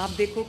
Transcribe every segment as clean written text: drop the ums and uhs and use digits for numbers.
आप देखो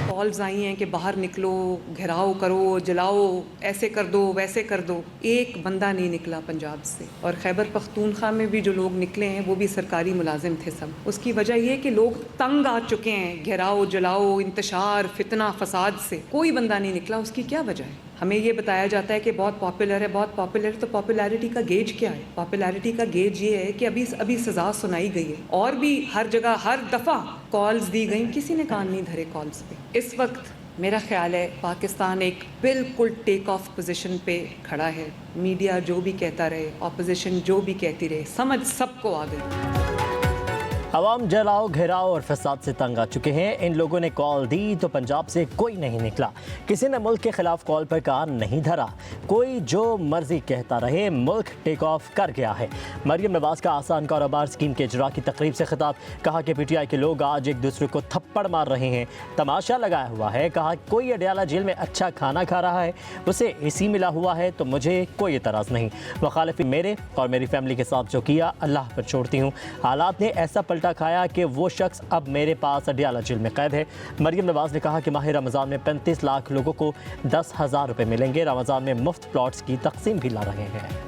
कॉल्स आई हैं कि बाहर निकलो, घेराव करो, जलाओ, ऐसे कर दो, वैसे कर दो। एक बंदा नहीं निकला पंजाब से। और खैबर पख्तूनख्वा में भी जो लोग निकले हैं वो भी सरकारी मुलाजिम थे सब। उसकी वजह यह कि लोग तंग आ चुके हैं घेराव, जलाओ, इंतशार, फितना, फसाद से। कोई बंदा नहीं निकला, उसकी क्या वजह है? हमें ये बताया जाता है कि बहुत पॉपुलर है, बहुत पॉपुलर है। तो पॉपुलैरिटी का गेज क्या है? पॉपुलैरिटी का गेज ये है कि अभी सज़ा सुनाई गई है और भी हर जगह हर दफ़ा कॉल्स दी गई, किसी ने कान नहीं धरे कॉल्स पे। इस वक्त मेरा ख्याल है पाकिस्तान एक बिल्कुल टेक ऑफ पोजीशन पे खड़ा है। मीडिया जो भी कहता रहे, ऑपोजिशन जो भी कहती रहे, समझ सबको आ गई। अवाम जलाओ, घेराव और फसाद से तंग आ चुके हैं। इन लोगों ने कॉल दी तो पंजाब से कोई नहीं निकला। किसी ने मुल्क के खिलाफ कॉल पर कान नहीं धरा। कोई जो मर्जी कहता रहे, मुल्क टेक ऑफ कर गया है। मरियम नवाज का आसान कारोबार स्कीम के इजरा की तकरीब से खिताब। कहा कि पीटीआई के लोग आज एक दूसरे को थप्पड़ मार रहे हैं, तमाशा लगाया हुआ है। कहा कोई अडयाला जेल में अच्छा खाना खा रहा है, उसे एसी मिला हुआ है तो मुझे कोई एतराज़ नहीं। मुखालिफी मेरे और मेरी फैमिली के साथ जो किया अल्लाह पर छोड़ती हूँ। हालात ने ऐसा पलटा खाया कि वो शख्स अब मेरे पास अडयाला जेल में कैद है। मरियम नवाज ने कहा कि माह रमज़ान में 35 लाख लोगों को 10,000 रुपये मिलेंगे। रमज़ान में मुफ्त प्लॉट्स की तकसीम भी ला रहे हैं।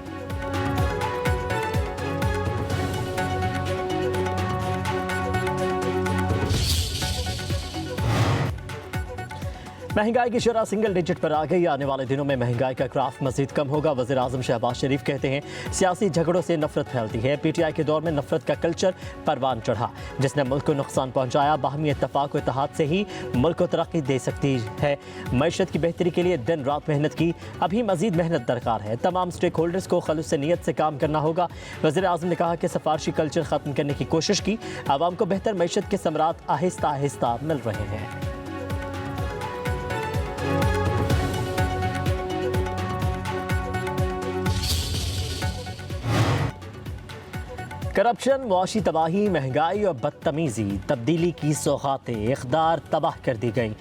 महंगाई की शरह सिंगल डिजिट पर आ गई। आने वाले दिनों में महंगाई का ग्राफ मजीद कम होगा। वज़ीर आज़म शहबाज शरीफ कहते हैं सियासी झगड़ों से नफरत फैलती है। पीटीआई के दौर में नफरत का कल्चर परवान चढ़ा, जिसने मुल्क को नुकसान पहुंचाया। बाहमी इत्तफाक व इत्तेहाद से ही मुल्क को तरक्की दे सकती है। मईशत की बेहतरी के लिए दिन रात मेहनत की, अभी मजीद मेहनत दरकार है। तमाम स्टेक होल्डर्स को खलूस से नीयत से काम करना होगा। वज़ीर आज़म ने कहा कि सिफारशी कल्चर ख़त्म करने की कोशिश की। आवाम को बेहतर मईशत के समरात आहिस्ता आहिस्ता मिल रहे हैं। करप्शन, मुआशी तबाही, महंगाई और बदतमीज़ी, तब्दीली की सौगातें इक़्तिदार तबाह कर दी गई।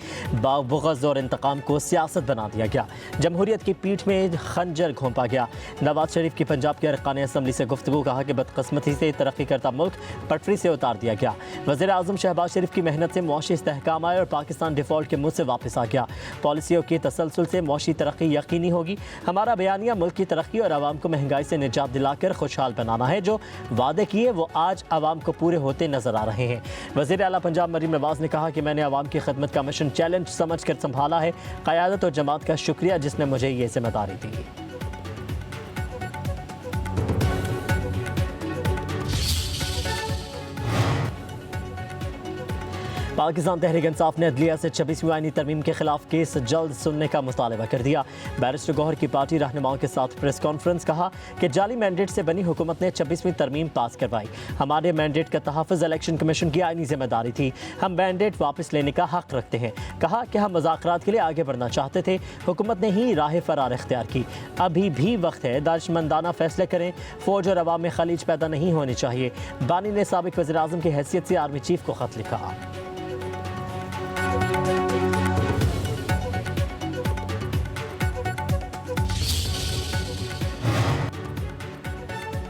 बुग़्ज़ और इंतकाम को सियासत बना दिया गया। जमहूरियत की पीठ में खंजर घोंपा गया। नवाज शरीफ की पंजाब के अरकान असम्बली से गुफ्तगू। कहा कि बदकिस्मती से तरक्की करता मुल्क पटरी से उतार दिया गया। वज़ीर आज़म शहबाज शरीफ की मेहनत से मुआशी इस्तेहकाम आए और पाकिस्तान डिफ़ॉल्ट के मुँह से वापस आ गया। पॉलिसियों के तसलसल से मुआशी तरक्की यकीनी होगी। हमारा बयानिया मुल्क की तरक्की और आवाम को महंगाई से निजात दिलाकर खुशहाल बनाना है। जो वादे किए वो आज आवाम को पूरे होते नजर आ रहे हैं। वज़ीर आला पंजाब मरीम नवाज ने कहा कि मैंने आवाम की खिदमत का मिशन चैलेंज समझकर संभाला है। क़यादत और जमात का शुक्रिया जिसने मुझे ये जिम्मेदारी दी। पाकिस्तान तहरीक इंसाफ ने अदलिया से 26वीं आईनी तरमीम के खिलाफ केस जल्द सुनने का मुतालबा कर दिया। बैरिस्टर गौहर की पार्टी रहनुमाओं के साथ प्रेस कॉन्फ्रेंस। कहा कि जाली मैंडेट से बनी हुकूमत ने 26वीं तरमीम पास करवाई। हमारे मैंडेट का तहफ़्फ़ुज़ इलेक्शन कमीशन की आईनी जिम्मेदारी थी। हम मैंडेट वापस लेने का हक रखते हैं। कहा कि हम मुज़ाकरात के लिए आगे बढ़ना चाहते थे, हुकूमत ने ही राह फरार इख्तियार की। अभी भी वक्त है, दानिशमंदाना फैसले करें। फ़ौज और अवाम में खलीज पैदा नहीं होनी चाहिए। बानी ने साबिक वज़ीर आज़म की हैसियत से आर्मी चीफ को खत लिखा।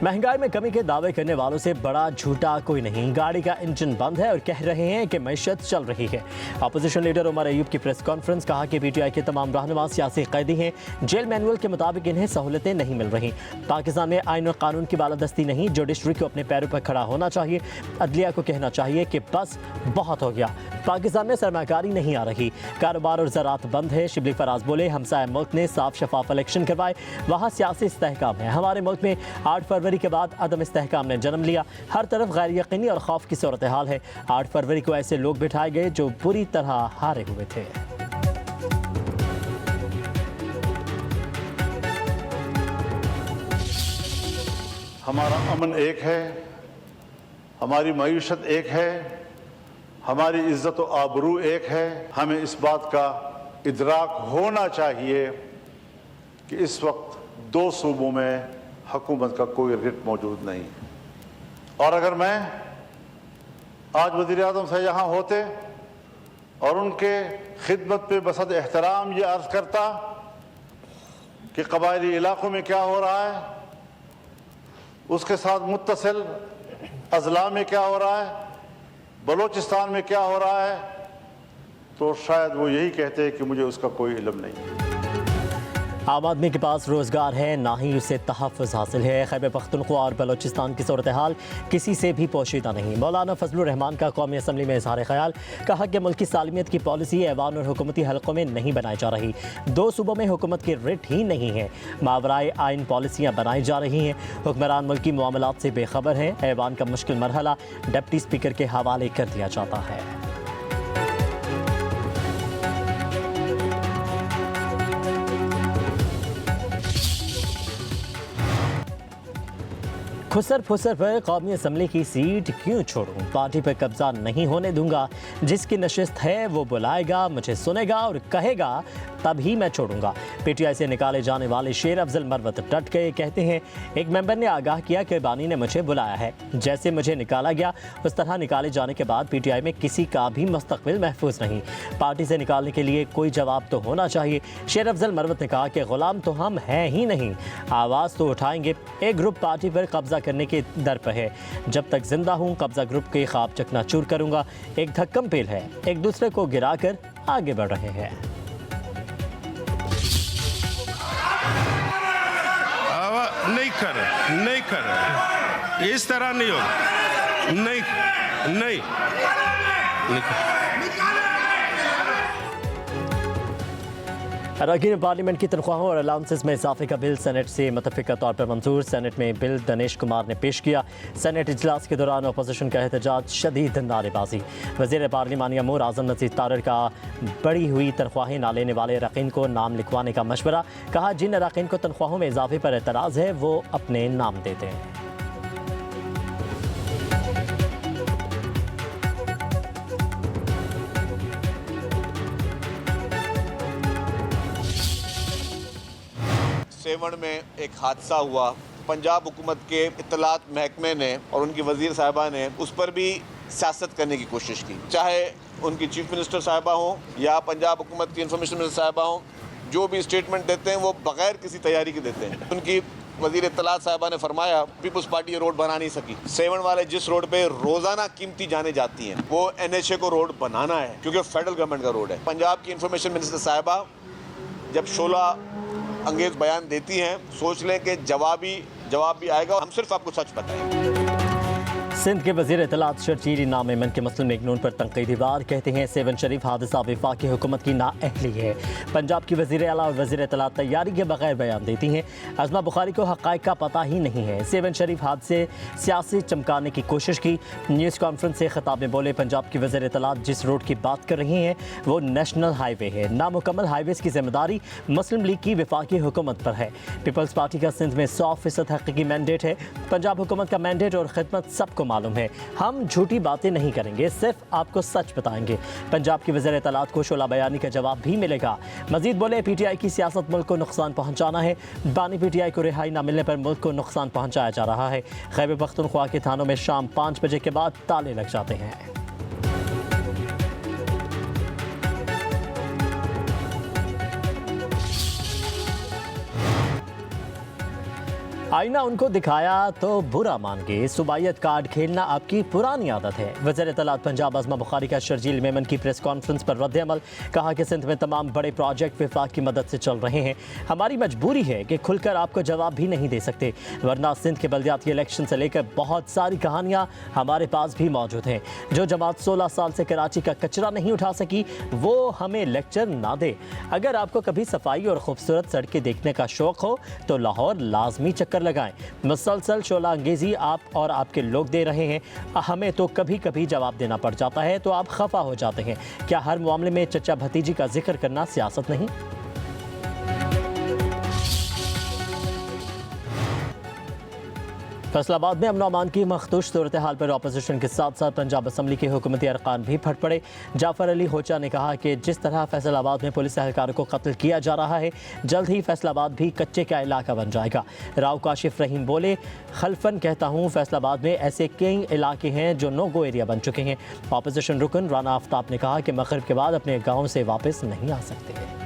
महंगाई में कमी के दावे करने वालों से बड़ा झूठा कोई नहीं। गाड़ी का इंजन बंद है और कह रहे हैं कि मईशत चल रही है। अपोजिशन लीडर उमर अयूब की प्रेस कॉन्फ्रेंस। कहा कि पीटीआई के तमाम रहनुमा सियासी कैदी हैं। जेल मैनुअल के मुताबिक इन्हें सहूलतें नहीं मिल रही। पाकिस्तान में आईन और कानून की बालादस्ती नहीं। जुडिशरी को अपने पैरों पर खड़ा होना चाहिए। अदलिया को कहना चाहिए कि बस बहुत हो गया। पाकिस्तान में सरमाकारी नहीं आ रही। कारोबार और ज़राअत बंद है। शिबली फराज बोले हमसाया मुल्क ने साफ शफाफ इलेक्शन करवाए, वहाँ सियासी इस्तेहकाम है। हमारे मुल्क में 8 फरवरी के बाद अदम इस्तेहकाम ने जन्म लिया। हर तरफ गैर यकीनी और खौफ की सूरत हाल है। 8 फरवरी को ऐसे लोग बिठाए गए जो पूरी तरह हारे हुए थे। हमारा अमन एक है, हमारी मईशत एक है, हमारी इज्जत व आबरू एक है। हमें इस बात का इदराक होना चाहिए कि इस वक्त 2 सूबों में हुकूमत का कोई रिट मौजूद नहीं। और अगर मैं आज वज़ीर आज़म से यहाँ होते और उनके खिदमत पे बसद एहतराम ये अर्ज़ करता कि कबायली इलाक़ों में क्या हो रहा है, उसके साथ मुत्तसिल अज़ला में क्या हो रहा है, बलोचिस्तान में क्या हो रहा है, तो शायद वो यही कहते हैं कि मुझे उसका कोई इल्म नहीं। आम आदमी के पास रोज़गार है, ना ही उसे तहफ़्फ़ुज़ हासिल है। खैबर पख्तूनख्वा और बलोचिस्तान की सूरत हाल किसी से भी पोशीदा नहीं। मौलाना फजलुर रहमान का कौमी असम्बली में इज़हार ख्याल, कहा कि मुल्क की सालमियत की पॉलिसी ऐवान और हुकूमती हलकों में नहीं बनाई जा रही। 2 सूबों में हुकूमत की रिट ही नहीं है, मावराए आइन पॉलिसियाँ बनाई जा रही हैं। हुक्मरान मुल्क की मामलात से बेखबर हैं। ऐवान का मुश्किल मरहला डिप्टी स्पीकर के हवाले कर दिया जाता है। खुसर फुसर पर कौमी असम्बली की सीट क्यों छोड़ूं, पार्टी पर कब्जा नहीं होने दूंगा। जिसकी नशिस्त है वो बुलाएगा, मुझे सुनेगा और कहेगा, तभी मैं छोड़ूंगा। पीटीआई से निकाले जाने वाले शेर अफजल मरवत डट गए। कहते हैं, एक मेंबर ने आगाह किया कि बानी ने मुझे बुलाया है, जैसे मुझे निकाला गया उस तरह निकाले जाने के बाद पीटीआई में किसी का भी मुस्तकबिल महफूज नहीं। पार्टी से निकालने के लिए कोई जवाब तो होना चाहिए। शेर अफजल मरवत ने कहा कि गुलाम तो हम हैं ही नहीं, आवाज़ तो उठाएंगे। एक ग्रुप पार्टी पर कब्जा करने के दर पर है। जब तक जिंदा हूँ कब्जा ग्रुप के ख्वाब चकनाचूर करूंगा। एक धक्कम पेल है, एक दूसरे को गिराकर आगे बढ़ रहे हैं। नहीं कर इस तरह नहीं होगा। नहीं अरकान पार्लियामेंट की तनख्वाहों और अलाउंसेस में इजाफे का बिल सेनेट से मुतफ़िका तौर पर मंजूर। सेनेट में बिल दिनेश कुमार ने पेश किया। सेनेट इजलास के दौरान अपोजिशन का एहतजाज, शदीद नारेबाजी। वज़ीर पार्लिमानी अमूर आज़म नज़ीर तारड़ का बढ़ी हुई तनख्वाहें ना लेने वाले अरकान को नाम लिखवाने का मशवरा। कहा, जिन अरकान को तनख्वाहों में इजाफे पर एतराज़ है वो अपने नाम दे दें। सेवण में एक हादसा हुआ। पंजाब हुकूमत के इत्तलात महकमे ने और उनकी वज़ीर साहिबा ने उस पर भी सियासत करने की कोशिश की। चाहे उनकी चीफ मिनिस्टर साहिबा हों या पंजाब हुकूमत की इंफॉर्मेशन मिनिस्टर साहिबा हों, जो भी स्टेटमेंट देते हैं वो बग़ैर किसी तैयारी के देते हैं। उनकी वज़ीर इत्तलात साहिबा ने फरमाया, पीपल्स पार्टी ये रोड बना नहीं सकी। सेवण वाले जिस रोड पे रोज़ाना कीमती जाने जाती हैं वो NHA को रोड बनाना है, क्योंकि फेडरल गवर्नमेंट का रोड है। पंजाब की इंफॉर्मेशन मिनिस्टर साहिबा जब 16 अंगेज बयान देती हैं, सोच लें कि जवाब भी आएगा। हम सिर्फ आपको सच बताएंगे। सिंध के वज़ीर इत्तलात शर्जील इनाम मेमन के मुस्लिम लीग नून पर तनकीदी वार। कहते हैं, सेवन शरीफ हादसा वफाकी हुकूमत की नाअहली है। पंजाब की वज़ीर आला और वज़ीर इत्तलात तैयारी के बगैर बयान देती हैं। अज़मा बुखारी को हक़ाइक़ का पता ही नहीं है। सेवन शरीफ हादसे सियासी चमकाने की कोशिश की। न्यूज़ कॉन्फ्रेंस से खिताब में बोले, पंजाब की वज़ीर इत्तलात जिस रोड की बात कर रही हैं वो नेशनल हाईवे है। नामुकम्मल हाईवेज़ की जिम्मेदारी मुस्लिम लीग की वफाकी हुकूमत पर है। पीपल्स पार्टी का सिंध में 100% हकीकी मैंडेट है। पंजाब हुकूमत का मैंडेट और खिदमत सबको मालूम है। हम झूठी बातें नहीं करेंगे, सिर्फ आपको सच बताएंगे। पंजाब की वज़ीर इत्तलात को शोला बयानी का जवाब भी मिलेगा। मजीद बोले, पीटीआई की सियासत मुल्क को नुकसान पहुंचाना है। बानी पीटीआई को रिहाई न मिलने पर मुल्क को नुकसान पहुंचाया जा रहा है। खैबर पख्तूनख्वा के थानों में शाम 5 बजे के बाद ताले लग जाते हैं। आईना उनको दिखाया तो बुरा मान गए। सूबाइयत कार्ड खेलना आपकी पुरानी आदत है। वज़ीर इत्तलात पंजाब अज़मा बुखारी का शर्जील मेमन की प्रेस कॉन्फ्रेंस पर रद्द-ए-अमल। कहा कि सिंध में तमाम बड़े प्रोजेक्ट वफाक की मदद से चल रहे हैं। हमारी मजबूरी है कि खुलकर आपको जवाब भी नहीं दे सकते, वरना सिंध के बल्दियाती इलेक्शन से लेकर बहुत सारी कहानियाँ हमारे पास भी मौजूद हैं। जो जमात 16 साल से कराची का कचरा नहीं उठा सकी वो हमें लेक्चर ना दे। अगर आपको कभी सफाई और खूबसूरत सड़कें देखने का शौक़ हो तो लाहौर लाजमी चक्कर लगाएं। मुसलसल शोला अंगेजी आप और आपके लोग दे रहे हैं। हमें तो कभी कभी जवाब देना पड़ जाता है तो आप खफा हो जाते हैं। क्या हर मामले में चचा भतीजी का जिक्र करना सियासत नहीं? फैसलाबाद में अमन अमान की मखदूश सूरत हाल पर अपोजिशन के साथ साथ पंजाब असम्बली के हुकूमती अरकान भी फट पड़े। जाफर अली होचा ने कहा कि जिस तरह फैसलाबाद में पुलिस एहलकारों को कत्ल किया जा रहा है, जल्द ही फैसलाबाद भी कच्चे का इलाका बन जाएगा। राव काशिफ रहीम बोले, खलफन कहता हूँ फैसलाबाद में ऐसे कई इलाके हैं जो नो गो एरिया बन चुके हैं। अपोजिशन रुकन राना आफ्ताब ने कहा कि मगरिब के बाद अपने गाँव से वापस नहीं आ सकते।